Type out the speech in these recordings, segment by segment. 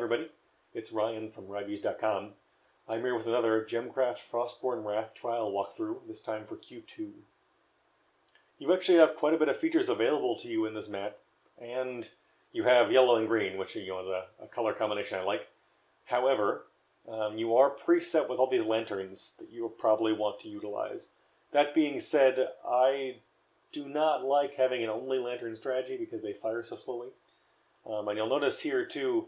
everybody. It's Ryan from Ryviews.com. I'm here with another Gemcraft Frostborn Wrath trial walkthrough, this time for Q2. You actually have quite a bit of features available to you in this map, and you have yellow and green, which is a color combination I like. However, you are preset with all these lanterns that you will probably want to utilize. That being said, I do not like having an only lantern strategy because they fire so slowly. And you'll notice here too,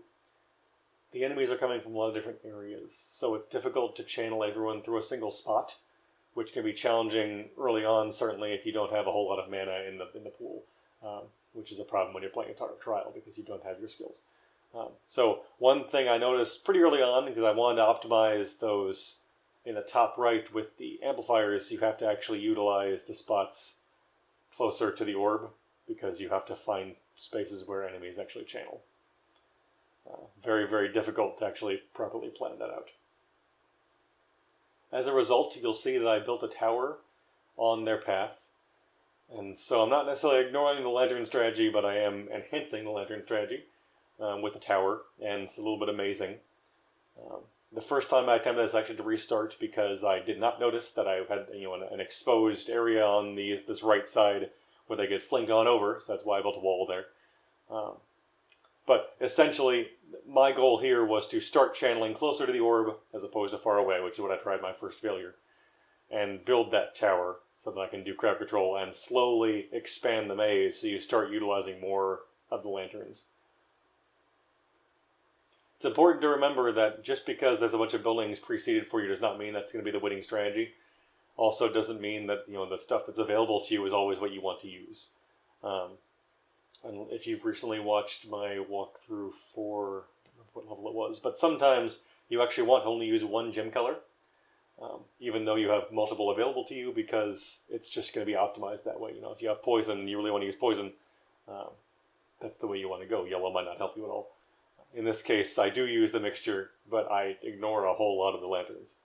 the enemies are coming from a lot of different areas, so it's difficult to channel everyone through a single spot, which can be challenging early on, certainly if you don't have a whole lot of mana in the pool, which is a problem when you're playing a Target Trial because you don't have your skills. So one thing I noticed pretty early on, because I wanted to optimize those in the top right with the amplifiers, you have to actually utilize the spots closer to the orb, because you have to find spaces where enemies actually channel. Very, very difficult to actually properly plan that out. As a result, you'll see that I built a tower on their path, and so I'm not necessarily ignoring the lantern strategy, but I am enhancing the lantern strategy with the tower, and it's a little bit amazing. The first time I attempted this actually to restart because I did not notice that I had an exposed area on this right side where they get slinked on over, so that's why I built a wall there. But essentially, my goal here was to start channeling closer to the orb as opposed to far away, which is what I tried my first failure, and build that tower so that I can do crowd control and slowly expand the maze so you start utilizing more of the lanterns. It's important to remember that just because there's a bunch of buildings preceded for you does not mean that's going to be the winning strategy. Also doesn't mean that the stuff that's available to you is always what you want to use. And if you've recently watched my walkthrough for, I don't remember what level it was, but sometimes you actually want to only use one gem color, even though you have multiple available to you, because it's just going to be optimized that way. If you have poison and you really want to use poison, that's the way you want to go. Yellow might not help you at all. In this case, I do use the mixture, but I ignore a whole lot of the lanterns.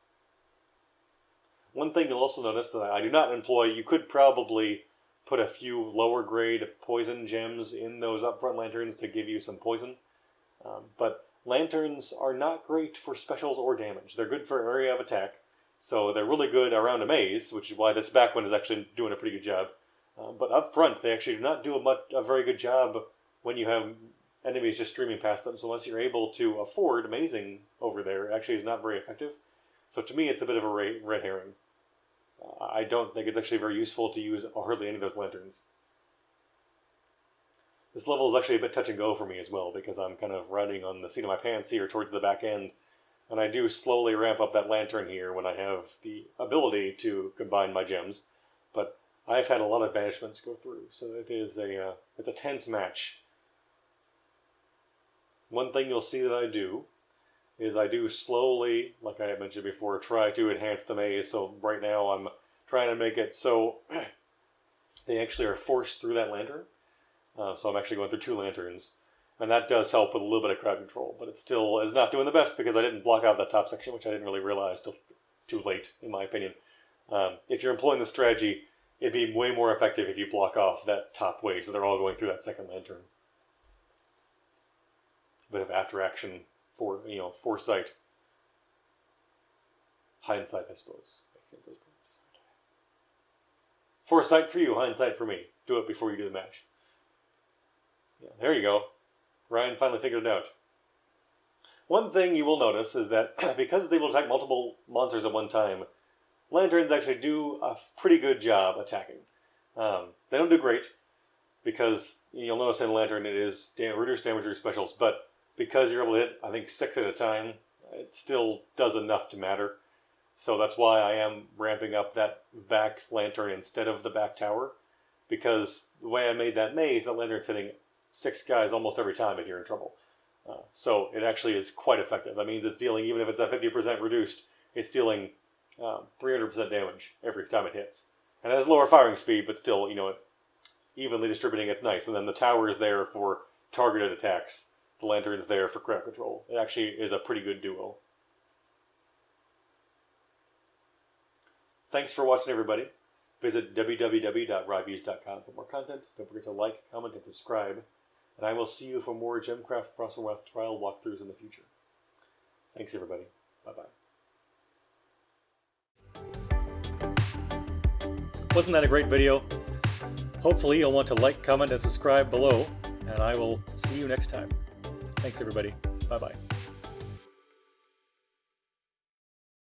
One thing you'll also notice that I do not employ, you could probably put a few lower grade poison gems in those upfront lanterns to give you some poison. But lanterns are not great for specials or damage. They're good for area of attack, so they're really good around a maze, which is why this back one is actually doing a pretty good job. But up front, they actually do not do a very good job when you have enemies just streaming past them, so unless you're able to afford amazing over there, it actually is not very effective. So to me, it's a bit of a red herring. I don't think it's actually very useful to use hardly any of those lanterns. This level is actually a bit touch and go for me as well, because I'm kind of riding on the seat of my pants here towards the back end, and I do slowly ramp up that lantern here when I have the ability to combine my gems, but I've had a lot of banishments go through, so it's a tense match. One thing you'll see that I do is I do slowly, like I had mentioned before, try to enhance the maze. So right now I'm trying to make it so they actually are forced through that lantern. So I'm actually going through two lanterns. And that does help with a little bit of crowd control. But it still is not doing the best because I didn't block out that top section, which I didn't really realize till too late, in my opinion. If you're employing the strategy, it'd be way more effective if you block off that top way so they're all going through that second lantern. A bit of after action for foresight, hindsight, I suppose. Foresight for you, hindsight for me. Do it before you do the mash. Yeah, there you go. Ryan finally figured it out. One thing you will notice is that because it's able to attack multiple monsters at one time, lanterns actually do a pretty good job attacking. They don't do great, because you'll notice in Lantern it is reduced damage through specials, but because you're able to hit, I think, 6 at a time, it still does enough to matter. So that's why I am ramping up that back lantern instead of the back tower, because the way I made that maze, that lantern's hitting 6 guys almost every time if you're in trouble. So it actually is quite effective. That means it's dealing, even if it's at 50% reduced, it's dealing 300% damage every time it hits. And it has lower firing speed, but still, evenly distributing, it's nice. And then the tower is there for targeted attacks. The lantern's there for crowd control. It actually is a pretty good duo. Thanks for watching, everybody. Visit www.ryviews.com for more content. Don't forget to like, comment, and subscribe. And I will see you for more Gemcraft Frostborn trial walkthroughs in the future. Thanks, everybody. Bye-bye. Wasn't that a great video? Hopefully you'll want to like, comment, and subscribe below, and I will see you next time. Thanks, everybody. Bye-bye.